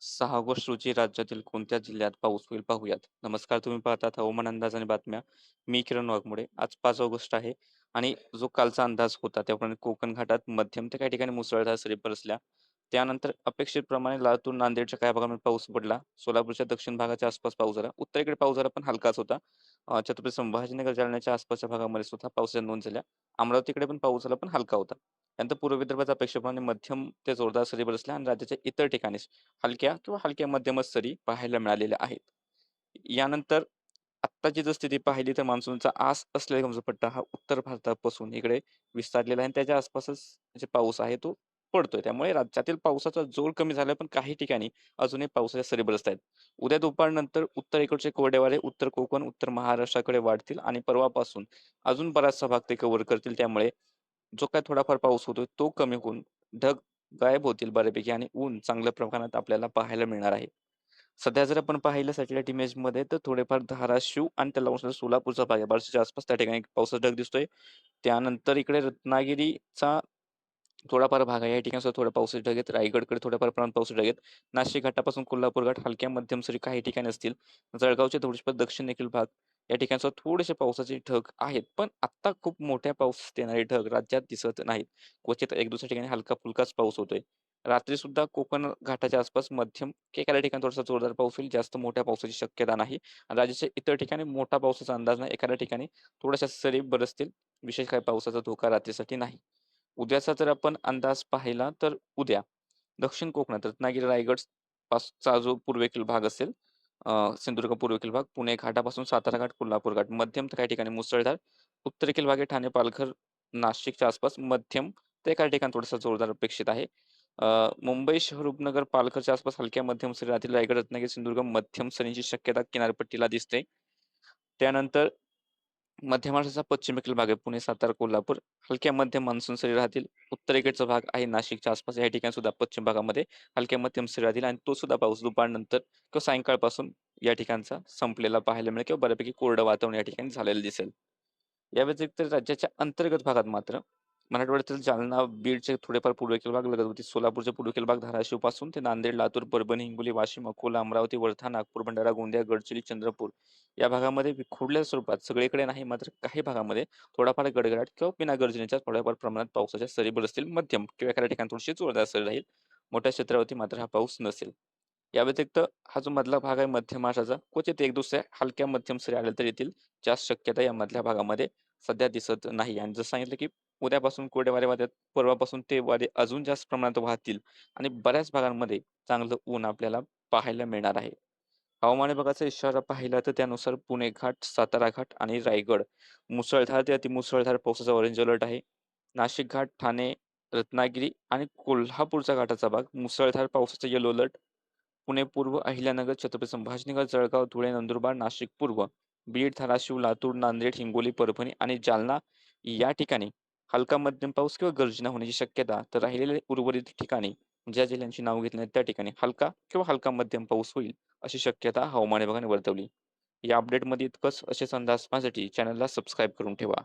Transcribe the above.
6 August रोजी राज्यातील कोणत्या जिल्ह्यात पाऊस होईल पाहूयात. नमस्कार, तुम्ही पाहतात हवामान अंदाज आणि बातम्या. मी किरण वाघमोडे. आज 5 ऑगस्ट आहे आणि जो कालचा अंदाज होता त्याप्रमाणे कोकण घाटात मध्यम ते काही ठिकाणी मुसळधार सरी बरसल्या. त्यानंतर अपेक्षितप्रमाणे लातूर, नांदेडच्या काही भागामध्ये पाऊस पडला. सोलापूरच्या दक्षिण भागाच्या आसपास पाऊस झाला. उत्तरेकडे पाऊस झाला पण हलकाच होता. छत्रपती संभाजीनगर, जालन्याच्या आसपासच्या भागामध्ये सुद्धा पावसाच्या नोंद झाल्या. अमरावतीकडे पण पाऊस झाला पण हलका होता. त्यानंतर पूर्व विदर्भात अपेक्षेप्रमाणे मध्यम ते जोरदार सरी बरसल्या आणि राज्याच्या इतर ठिकाणी हलक्या किंवा हलक्या मध्यमच सरी पाहायला मिळालेल्या आहेत. यानंतर आत्ताची जर स्थिती पाहिली तर मान्सूनचा आस असलेला कमजोर हा उत्तर भारतापासून इकडे विस्तारलेला आहे आणि त्याच्या आसपासच जे पाऊस आहे तो पडतोय. त्यामुळे राज्यातील पावसाचा जोर कमी झाला पण काही ठिकाणी अजूनही पावसाच्या सरी बरसत आहेत. उद्या दुपारनंतर उत्तरेकडचे कोरडे वारे उत्तर कोकण, उत्तर महाराष्ट्राकडे वाढतील आणि परवापासून अजून बराचसा भाग ते कव्हर करतील. त्यामुळे जो काही थोडाफार पाऊस होतोय तो कमी होऊन ढग गायब होतील बऱ्यापैकी आणि ऊन चांगल्या प्रमाणात आपल्याला पाहायला मिळणार आहे. सध्या जर आपण पाहिलं सॅटेलाइट इमेजमध्ये तर थोडेफार धाराशिव आणि त्याला लागून सोलापूरचा भाग आहे. बार्शीच्या आसपास त्या ठिकाणी पावसाचा ढग दिसतोय. त्यानंतर इकडे रत्नागिरीचा थोडाफार भाग आहे. या ठिकाणी सुद्धा थोडा पावसाचे ढग आहेत. रायगडकडे थोड्याफार प्रमाणात पावसाचे ढग आहेत. नाशिक घाटापासून कोल्हापूर घाट हलक्या मध्यम सरी काही ठिकाणी असतील. जळगावचे थोडेसे दक्षिणेकडील भाग या ठिकाणी सुद्धा थोडेसे पावसाचे ढग आहेत. पण आत्ता खूप मोठ्या पाऊस देणारे ढग राज्यात दिसत नाहीत. क्वचित एक दुसऱ्या ठिकाणी हलका-फुलकाच पाऊस होतोय. रात्री सुद्धा कोकण घाटाच्या आसपास मध्यम एखाद्या ठिकाणी थोडासा जोरदार पाऊस होईल. जास्त मोठ्या पावसाची शक्यता नाही. आणि राज्याच्या इतर ठिकाणी मोठा पावसाचा अंदाज नाही. एखाद्या ठिकाणी थोड्याशा सरी बरसतील. विशेष काही पावसाचा धोका रात्रीसाठी नाही. उद्याचा जर आपण अंदाज पाहिला तर उद्या दक्षिण कोकणात रत्नागिरी, रायगड पासचा जो पूर्वेकडील भाग असेल, सिंधुदुर्ग पूर्वेकडील भाग, पुणे घाटापासून सातारा घाट, कोल्हापूर घाट, मध्यम तर काही ठिकाणी मुसळधार, उत्तरेकडील भाग आहे ठाणे, पालघर, नाशिकच्या आसपास मध्यम ते काही ठिकाणी थोडासा जोरदार अपेक्षित आहे. मुंबई शहर, उपनगर, पालघरच्या आसपास हलक्या मध्यम सरी राहतील. रायगड, रत्नागिरी, सिंधुदुर्ग मध्यम सरींची शक्यता किनारपट्टीला दिसते. त्यानंतर मध्य महाराष्ट्राचा पश्चिमेकडील भाग आहे पुणे, सातारा, कोल्हापूर. हलक्या मध्यम मान्सून सरी राहतील. उत्तरेकडचा भाग आहे नाशिकच्या आसपास या ठिकाणी सुद्धा पश्चिम भागामध्ये हलक्या मध्यम सरी राहतील आणि तो सुद्धा पाऊस दुपारनंतर किंवा सायंकाळपासून या ठिकाणचा संपलेला पाहायला मिळेल किंवा बऱ्यापैकी कोरडं वातावरण या ठिकाणी झालेलं दिसेल. या व्यतिरिक्त राज्याच्या अंतर्गत भागात मात्र मराठवाड्यातील जालना, बीडचे थोडेफार पूर्वेकडील भाग लगत होती. सोलापूरचे पूर्वेकडील भाग धाराशिवपासून ते नांदेड, लातूर, परभणी, हिंगोली, वाशिम, अकोला, अमरावती, वर्धा, नागपूर, भंडारा, गोंदिया, गडचिरोली, चंद्रपूर या भागामध्ये विखुरलेल्या स्वरूपात सगळीकडे नाही मात्र काही भागामध्ये थोडाफार गडगडाट किंवा बिना गर्जनेच्या थोड्याफार प्रमाणात पावसाच्या सरी बरसतील. मध्यम किंवा एखाद्या ठिकाणी थोडीशी जोरदार सरी राहील. मोठ्या क्षेत्रावरती मात्र हा पाऊस नसेल. या व्यतिरिक्त हा जो मधला भाग आहे मध्य महाराष्ट्राचा क्वचित एक दुसऱ्या हलक्या मध्यम सरी आल्या तर येतील. जास्त शक्यता या मधल्या भागामध्ये सध्या दिसत नाही आणि जसं सांगितलं की उद्यापासून कोरडे वारे वाहतात. परवापासून ते वारे अजून जास्त प्रमाणात वाहतील आणि बऱ्याच भागांमध्ये चांगलं ऊन आपल्याला पाहायला मिळणार आहे. हवामान विभागाचा इशारा पाहिला तर त्यानुसार पुणे घाट, सातारा घाट आणि रायगड मुसळधार ते अतिमुसळधार पावसाचा ऑरेंज अलर्ट आहे. नाशिक घाट, ठाणे, रत्नागिरी आणि कोल्हापूरच्या घाटाचा भाग मुसळधार पावसाचा येलो अलर्ट. पुणे पूर्व, अहिल्यानगर, छत्रपती संभाजीनगर, जळगाव, धुळे, नंदुरबार, नाशिक पूर्व, बीड, धाराशिव, लातूर, नांदेड, हिंगोली, परभणी आणि जालना या ठिकाणी हलका मध्यम पाऊस किंवा गर्जना होण्याची शक्यता तर राहिलेल्या उर्वरित ठिकाणी ज्या जिल्ह्यांची नाव घेतली आहेत त्या ठिकाणी हलका किंवा हलका मध्यम पाऊस होईल अशी शक्यता हवामान विभागाने वर्तवली. या अपडेटमध्ये इतकंच. असेच अंदाज पाहण्यासाठी चॅनलला सबस्क्राईब करून ठेवा.